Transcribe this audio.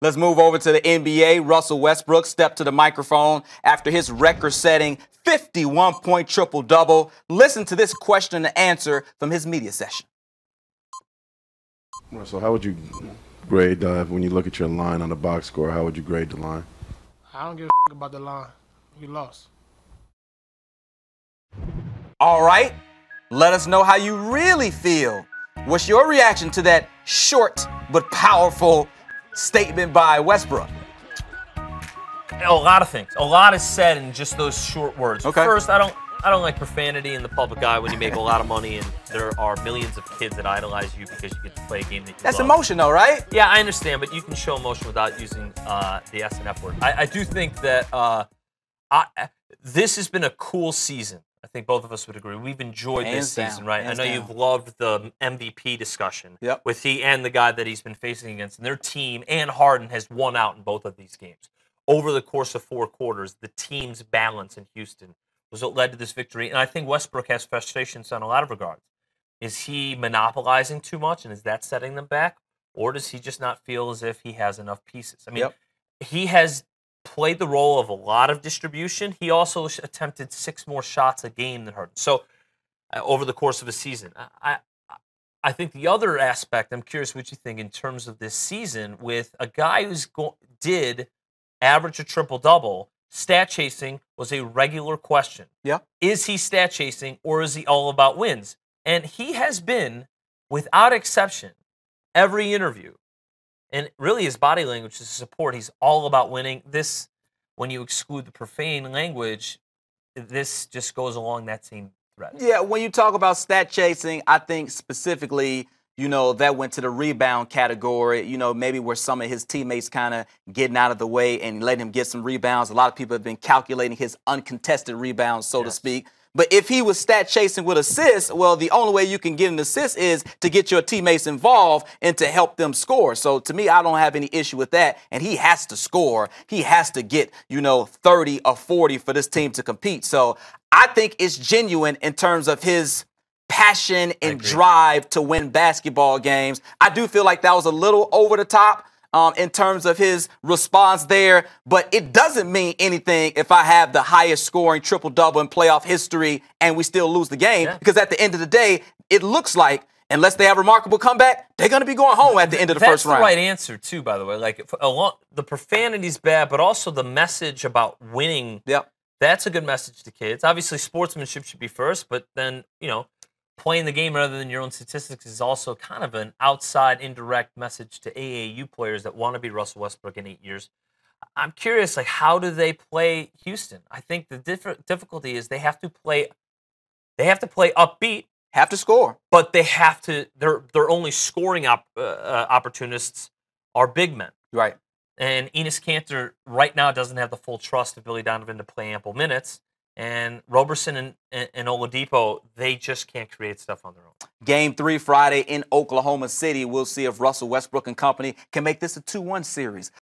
Let's move over to the NBA. Russell Westbrook stepped to the microphone after his record-setting 51-point triple-double. Listen to this question and answer from his media session. Russell, how would you grade when you look at your line on the box score? How would you grade the line? I don't give a about the line. We lost. All right, let us know how you really feel. What's your reaction to that short but powerful statement by Westbrook? A lot of things. A lot is said in just those short words. Okay. First, I don't like profanity in the public eye when you make a lot of money and there are millions of kids that idolize you because you get to play a game that you That's love. emotion, though, right? Yeah, I understand, but you can show emotion without using the S and F word. I do think that this has been a cool season. I think both of us would agree. We've enjoyed this season, right? I know you've loved the MVP discussion with he and the guy that he's been facing against. And their team and Harden has won out in both of these games. Over the course of 4 quarters, the team's balance in Houston was what led to this victory. And I think Westbrook has frustrations on a lot of regards. Is he monopolizing too much, and is that setting them back? Or does he just not feel as if he has enough pieces? I mean, he has played the role of a lot of distribution. He also attempted 6 more shots a game than Harden. So over the course of a season, I think the other aspect, I'm curious what you think in terms of this season with a guy who's did average a triple-double. Stat chasing was a regular question. Yeah. Is he stat chasing or is he all about wins? And he has been, without exception, every interview. And really his body language is support. He's all about winning. This, when you exclude the profane language, this just goes along that same thread. Yeah, when you talk about stat chasing, I think specifically, that went to the rebound category, maybe where some of his teammates kind of getting out of the way and letting him get some rebounds. A lot of people have been calculating his uncontested rebounds, so to speak. But if he was stat chasing with assists, well, the only way you can get an assist is to get your teammates involved and to help them score. So to me, I don't have any issue with that. And he has to score. He has to get, 30 or 40 for this team to compete. So I think it's genuine in terms of his passion and drive to win basketball games. I do feel like that was a little over the top in terms of his response there, but it doesn't mean anything if I have the highest scoring triple-double in playoff history and we still lose the game, because at the end of the day, it looks like unless they have a remarkable comeback, they're going to be going home at the end of the first round. That's the right answer, too, by the way. Like, the profanity's bad, but also the message about winning, that's a good message to kids. Obviously, sportsmanship should be first, but then, playing the game rather than your own statistics is also kind of an outside, indirect message to AAU players that want to be Russell Westbrook in 8 years. I'm curious, how do they play Houston? I think the difficulty is they have to play upbeat, have to score, but they have to. Their only scoring opportunists are big men, right? And Enes Kanter right now doesn't have the full trust of Billy Donovan to play ample minutes. And Roberson and Oladipo, they just can't create stuff on their own. Game 3 Friday in Oklahoma City. We'll see if Russell Westbrook and company can make this a 2-1 series.